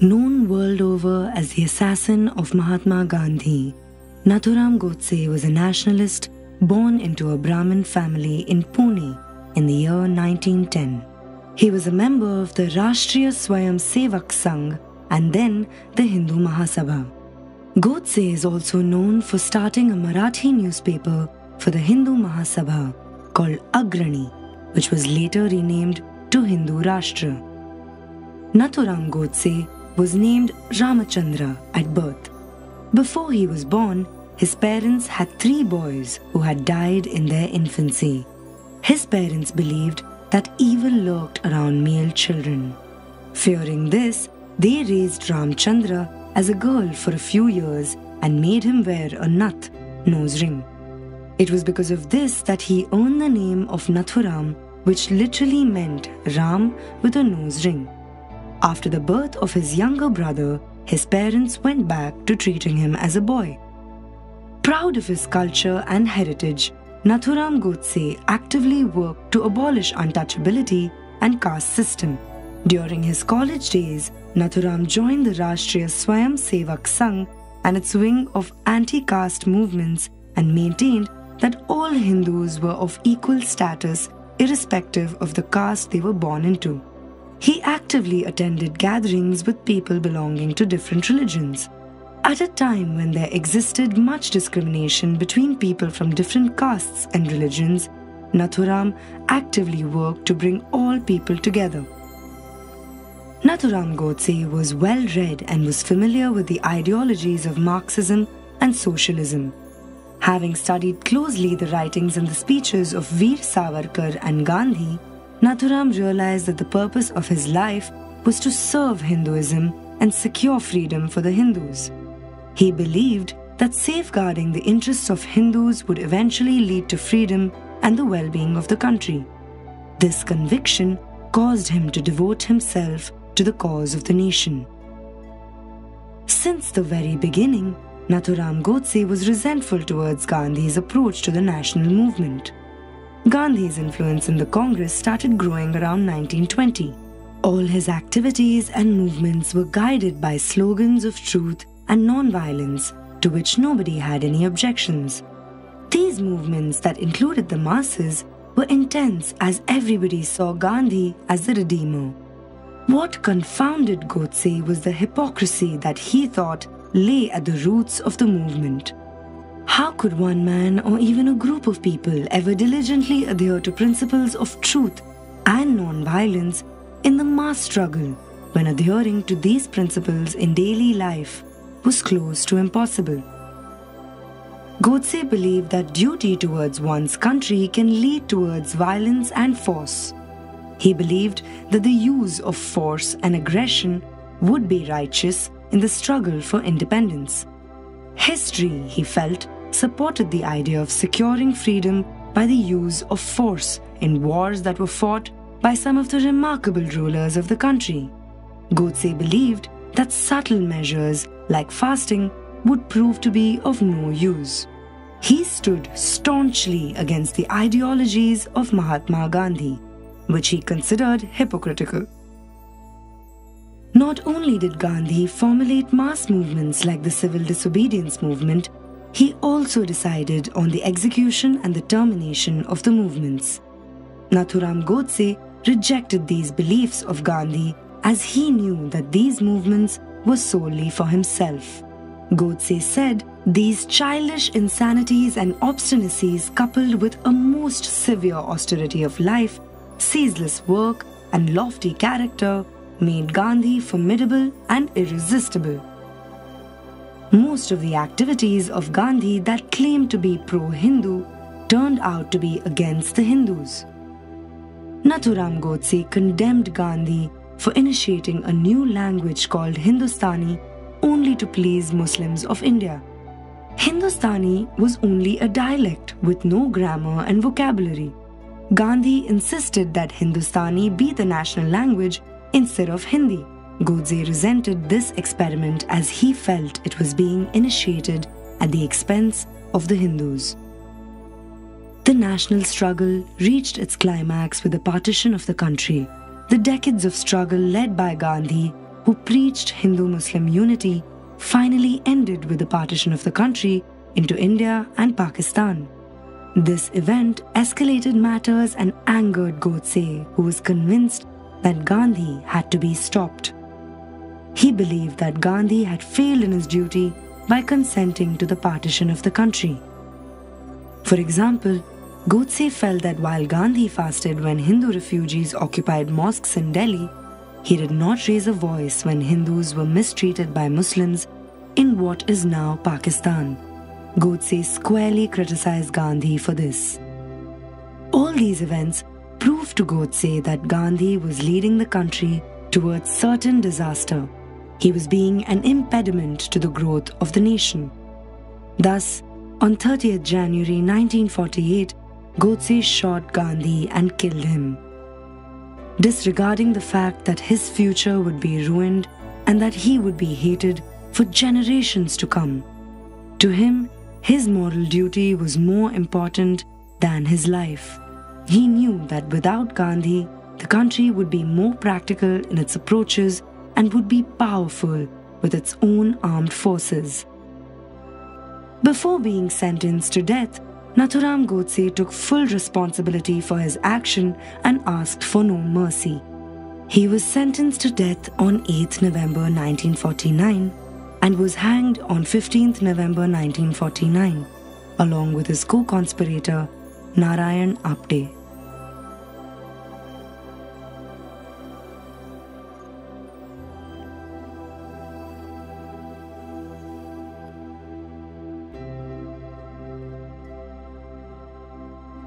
Known world over as the assassin of Mahatma Gandhi, Nathuram Godse was a nationalist born into a Brahmin family in Pune in the year 1910. He was a member of the Rashtriya Swayam Sevak Sangh and then the Hindu Mahasabha. Godse is also known for starting a Marathi newspaper for the Hindu Mahasabha called Agrani, which was later renamed to Hindu Rashtra. Nathuram Godse was named Ramachandra at birth. Before he was born, his parents had 3 boys who had died in their infancy. His parents believed that evil lurked around male children. Fearing this, they raised Ramchandra as a girl for a few years and made him wear a nath, nose ring. It was because of this that he earned the name of Nathuram, which literally meant Ram with a nose ring. After the birth of his younger brother, his parents went back to treating him as a boy. Proud of his culture and heritage, Nathuram Godse actively worked to abolish untouchability and caste system. During his college days, Nathuram joined the Rashtriya Swayam Sevak Sangh and its wing of anti-caste movements and maintained that all Hindus were of equal status irrespective of the caste they were born into. He actively attended gatherings with people belonging to different religions. At a time when there existed much discrimination between people from different castes and religions, Nathuram actively worked to bring all people together. Nathuram Godse was well-read and was familiar with the ideologies of Marxism and socialism. Having studied closely the writings and the speeches of Veer Savarkar and Gandhi, Nathuram realized that the purpose of his life was to serve Hinduism and secure freedom for the Hindus. He believed that safeguarding the interests of Hindus would eventually lead to freedom and the well-being of the country. This conviction caused him to devote himself to the cause of the nation. Since the very beginning, Nathuram Godse was resentful towards Gandhi's approach to the national movement. Gandhi's influence in the Congress started growing around 1920. All his activities and movements were guided by slogans of truth and non-violence, to which nobody had any objections. These movements that included the masses were intense as everybody saw Gandhi as the redeemer. What confounded Godse was the hypocrisy that he thought lay at the roots of the movement. How could one man or even a group of people ever diligently adhere to principles of truth and non-violence in the mass struggle when adhering to these principles in daily life was close to impossible? Godse believed that duty towards one's country can lead towards violence and force. He believed that the use of force and aggression would be righteous in the struggle for independence. History, he felt, supported the idea of securing freedom by the use of force in wars that were fought by some of the remarkable rulers of the country. Godse believed that subtle measures like fasting would prove to be of no use. He stood staunchly against the ideologies of Mahatma Gandhi, which he considered hypocritical. Not only did Gandhi formulate mass movements like the civil disobedience movement, he also decided on the execution and the termination of the movements. Nathuram Godse rejected these beliefs of Gandhi as he knew that these movements were solely for himself. Godse said these childish insanities and obstinacies, coupled with a most severe austerity of life, ceaseless work, and lofty character, made Gandhi formidable and irresistible. Most of the activities of Gandhi that claimed to be pro-Hindu turned out to be against the Hindus. Nathuram Godse condemned Gandhi for initiating a new language called Hindustani only to please Muslims of India. Hindustani was only a dialect with no grammar and vocabulary. Gandhi insisted that Hindustani be the national language instead of Hindi. Godse resented this experiment as he felt it was being initiated at the expense of the Hindus. The national struggle reached its climax with the partition of the country. The decades of struggle led by Gandhi who preached Hindu-Muslim unity, finally ended with the partition of the country into India and Pakistan. This event escalated matters and angered Godse, who was convinced that Gandhi had to be stopped. He believed that Gandhi had failed in his duty by consenting to the partition of the country. For example, Godse felt that while Gandhi fasted when Hindu refugees occupied mosques in Delhi, he did not raise a voice when Hindus were mistreated by Muslims in what is now Pakistan. Godse squarely criticized Gandhi for this. All these events proved to Godse that Gandhi was leading the country towards certain disaster. He was being an impediment to the growth of the nation. Thus, on 30th January 1948, Godse shot Gandhi and killed him, disregarding the fact that his future would be ruined and that he would be hated for generations to come. To him, his moral duty was more important than his life. He knew that without Gandhi, the country would be more practical in its approaches and would be powerful with its own armed forces. Before being sentenced to death, Nathuram Godse took full responsibility for his action and asked for no mercy. He was sentenced to death on 8th November 1949 and was hanged on 15th November 1949, along with his co-conspirator Narayan Apte.